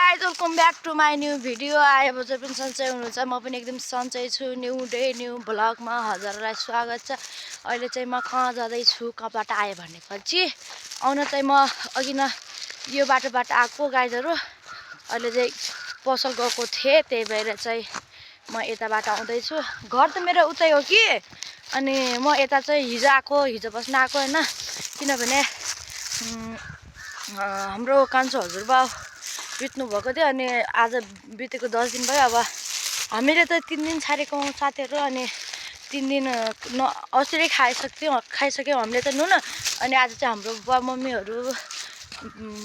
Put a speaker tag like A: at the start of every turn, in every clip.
A: Guys welcome back to my new video. आए बजार पनि सन्चै हुनुहुन्छ, म पनि एकदम सन्चै छु। न्यू डे न्यू भ्लगमा हजुरलाई स्वागत छ। अहिले चाहिँ म कहाँ जाँदैछु, कहाँबाट आएँ भन्ने पछि आउन चाहिँ म अघि न यो बाटोबाट आएको गाइजहरू। अहिले चाहिँ पसल गएको थिएँ, त्यही भएर चाहिँ म यताबाट आउँदैछु। घर त मेरो उतै हो कि, अनि म यता चाहिँ हिजो बस्न आएको होइन, किनभने हाम्रो कान्छो हजुरबा बित्नु भएको थियो। अनि आज बितेको 10 दिन भयो। अब हामीले त 3 दिन छाडेको साथीहरू, अनि 3 दिन अस्ति नै खाइसक्यौँ हामीले त नुन। अनि आज चाहिँ हाम्रो बुवा मम्मीहरू,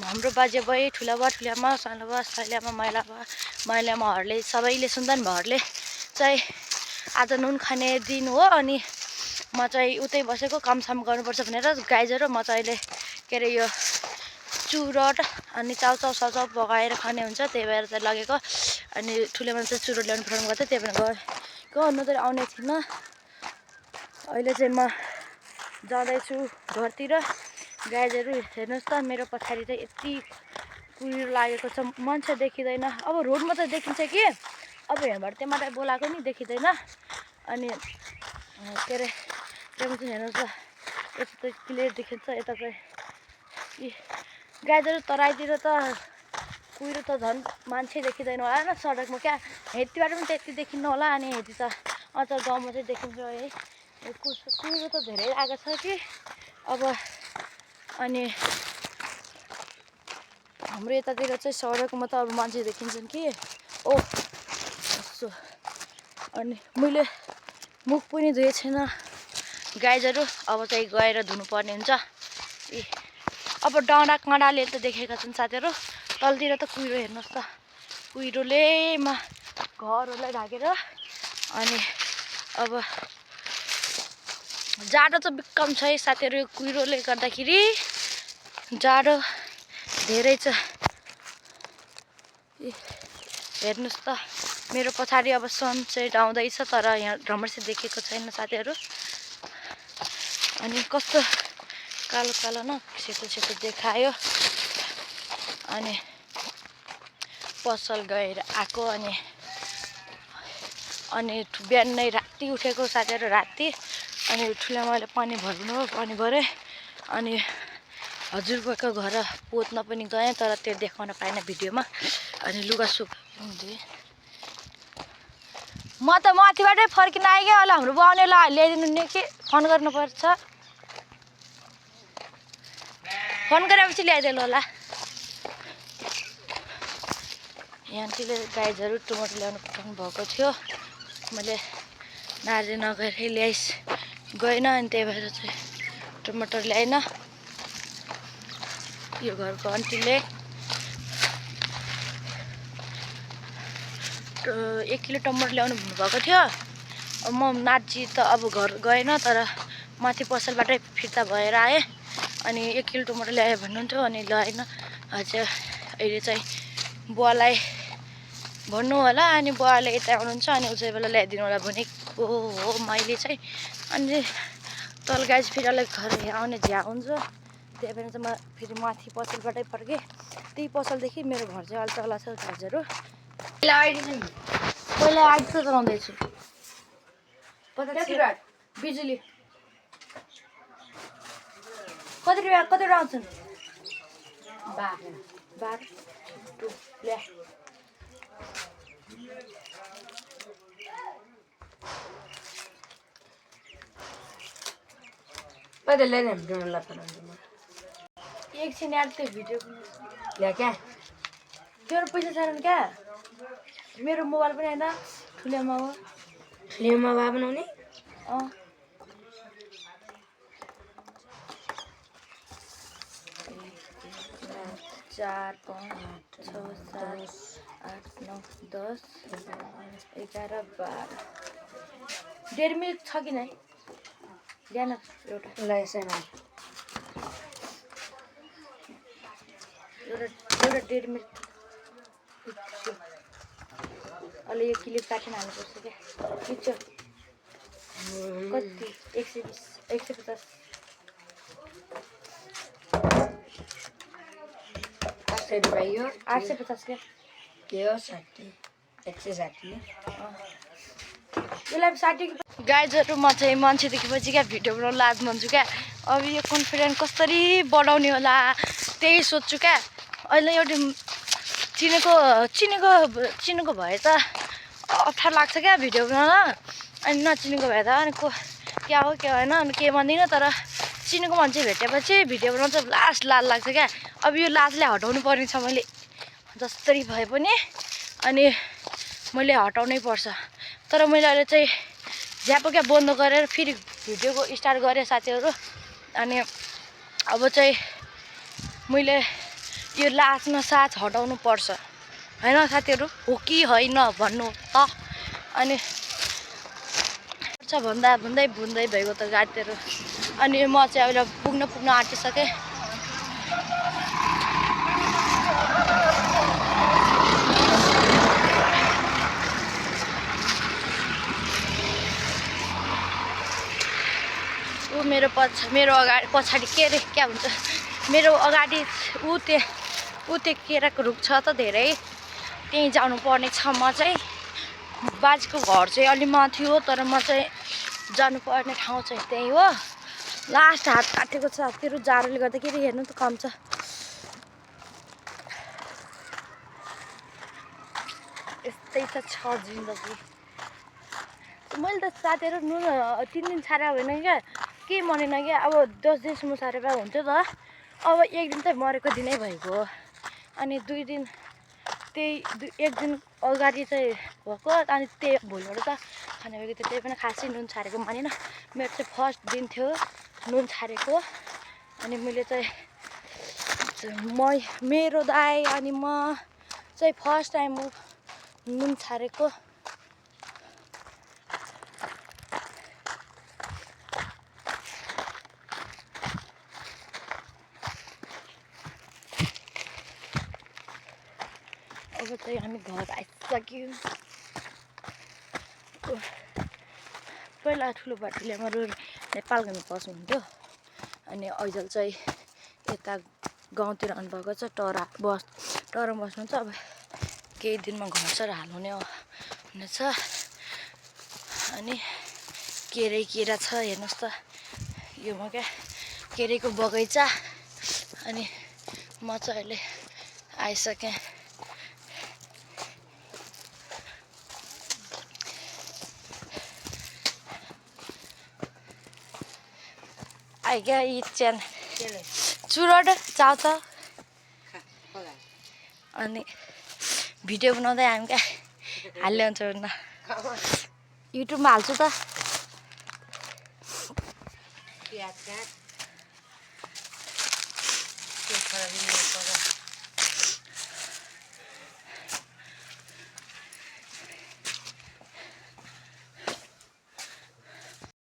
A: हाम्रो बाजे बै, ठुला बुवा ठुलामा, सानो बुवा साइलामा, मैलामाहरूले सबैले सुन्दैन भहरूले चाहिँ आज नुन खाने दिन हो। अनि म चाहिँ उतै बसेको, कामसाम गर्नुपर्छ भनेर गाइजहरू। म चाहिँ अहिले के अरे यो चुरोट अनि चाउचाउ पकाएर खाने हुन्छ, त्यही भएर चाहिँ लगेको। अनि ठुलो मान्छे चुरोट ल्याउनु पठाउनु गएको थियो, त्यही भएर गएको। नत्र आउने थिइनँ। अहिले चाहिँ म जाँदैछु घरतिर। गाइजहरू हेर्नुहोस् त, मेरो पछाडि चाहिँ यति कुहिरो लागेको छ, मान्छे देखिँदैन। अब रोडमा त देखिन्छ कि, अब यहाँबाट त्यहाँबाट बोलाएको नि देखिँदैन। अनि के अरे त्यहाँ चाहिँ हेर्नुहोस् त, यता चाहिँ क्लियर देखिन्छ, यता चाहिँ गाइजहरू तराईतिर त कुहिरो त झन् मान्छे देखिँदैन होला न सडकमा, क्या यतिबाट पनि त्यति देखिन्न होला। अनि यति त अझ गाउँमा चाहिँ देखिन्छ है। कुहिरो त धेरै आएको छ कि अब। अनि हाम्रो यतातिर चाहिँ सडकमा त अब मान्छे देखिन्छन् कि यसो। अनि मैले मुख पनि धोएको छैन गाइजहरू, अब चाहिँ गएर धुनुपर्ने हुन्छ। अब डाँडा काँडाले त देखेका छन् साथीहरू, तलतिर त कुहिरो हेर्नुहोस् त, कुहिरोले घरहरूलाई ढाकेर। अनि अब जाडो त बिक्कम छ है साथीहरू, यो कुहिरोले गर्दाखेरि जाडो धेरै छ। हेर्नुहोस् त, मेरो पछाडि अब सनसेट आउँदैछ, तर यहाँ राम्रोसित देखेको छैन साथीहरू। अनि कस्तो कालो कालो न सेतो सेतो देखायो। अनि पसल गएर आएको। अनि बिहान नै राति उठेको साथीहरू, राति। अनि ठुलामाले पानी भरे। अनि हजुरबाको घर पोत्न पनि गएँ, तर त्यो देखाउन पाएन भिडियोमा। अनि लुगा सुकाउँदै म त माथिबाटै फर्किन आएँ क्या। अहिले हाम्रो बाउले ल्याइदिनु नि कि फोन गर्नुपर्छ, फोन गरेपछि ल्याइदिनु होला। आन्टीले गाइजहरू टमाटर ल्याउनु पठाउनु भएको थियो, मैले नारी नगएरै गएन, अनि त्यही भएर चाहिँ टमाटर ल्याएन। यो घरको आन्टीले 1 किलो टमाटर ल्याउनु भन्नुभएको थियो। म नाची त अब घर गएन, तर माथि पसलबाटै फिर्ता भएर आएँ। अनि 1 किलो टमाटर ल्याएँ भन्नुहुन्थ्यो, अनि ल्याएन। अझै अहिले चाहिँ बुवालाई भन्नु होला, अनि बुवाले यता आउनुहुन्छ, अनि उसै बेला ल्याइदिनु होला भनेको हो मैले चाहिँ। अनि तल गाइज फेरि अलग घर आउने झ्या हुन्छ, त्यही भएर चाहिँ म फेरि माथि पसलबाटै फर्केँ। त्यही पसलदेखि मेरो घर चाहिँ अलि तल छ गाइजहरू। पहिला आइडी त चलाउँदैछु, बिजुली कतिवटा आउँछन्? 12 ल्या। एकछिन यार त्यो भिडियो ल्या क्या, तेरो पैसा छैन क्या? मेरो मोबाइल पनि होइन, ठुलेमा हो। ठुलेमा भए बनाउने? 4 5 6 7 8 9 10 11 12 1.5 मिनट छ कि नै? ल्यान एउटा एउटा 1.5 मिनट। अहिले यो क्लिप काटेर हाल्नुपर्छ क्या। ठिक छ, कति? 120 150 850 क्या।
B: के हो 60 160
A: यसलाई 60 गाइजहरू म चाहिँ मान्छे देखेपछि क्या भिडियो बनाउनु लाज मान्छु क्या अब यो कन्फिडेन्स कसरी बढाउने होला त्यही सोध्छु क्या अहिले एउटा चिनेको भए त अप्ठ्यारो लाग्छ क्या भिडियो बनाउन अनि नचिनेको भए त अनि क्या हो के होइन अनि के भन्दिनँ तर चिनेको मान्छे भेटेपछि भिडियो बनाउनु चाहिँ लाज लाग्छ क्या अब यो लाजले हटाउनु पर्ने छ मैले जसरी भए पनि अनि मैले हटाउनै पर्छ तर मैले अहिले चाहिँ झ्यापो क्या बन्द गरेर फेरि भिडियोको स्टार्ट गरेँ साथीहरू अनि अब चाहिँ मैले यो लाज साथ हटाउनु पर्छ होइन साथीहरू हो कि होइन भन्नु त अनि भन्दै भइगयो त गाडीहरू अनि म चाहिँ अहिले पुग्न आँटिसकेँ मेरो अगाडि पछाडि के अरे क्या भन्छ मेरो अगाडि ऊ त्यो केराको रुख छ त धेरै त्यहीँ जानुपर्ने छ म चाहिँ बाजेको घर चाहिँ अलि माथि हो तर म चाहिँ जानुपर्ने ठाउँ चाहिँ त्यही हो लास्ट हात काटेको छ साथीहरू जाडोले गर्दाखेरि हेर्नु त कम छ यस्तै त छ जिन्दगी मैले त साथीहरू नुन 3 दिन छाडा होइन क्या के मनेन क्या अब 10 दिनसम्म सारे भए हुन्थ्यो त अब एक दिन चाहिँ मरेको दिनै भएको अनि 2 दिन त्यही 1 दिन अगाडि चाहिँ भएको अनि त्यही भोलिबाट त खाने भएको थियो त्यही पनि खासै नुन छारेको मानेन मेरो चाहिँ फर्स्ट दिन थियो नुन छारेको अनि मैले चाहिँ मेरो दाइ अनि म चाहिँ फर्स्ट टाइम नुन छारेको अब चाहिँ हामी घर आइसक्यौँ पहिला ठुलो बाटोले हाम्रो नेपालगञ्ज बस्नुहुन्थ्यो अनि अहिले चाहिँ यता गाउँतिर आउनुभएको छ टरमा बस्नुहुन्छ अब केही दिनमा घर सर हाल्नुहुने हुनेछ अनि केरा छ हेर्नुहोस् त यो म क्या केरेको बगैँचा अनि म चाहिँ अहिले आइसकेँ आइगा इचन चुरोट चाउचा अनि भिडियो बनाउँदै हामी क्या हाल्ने हुन्छ न युट्युबमा हाल्छु त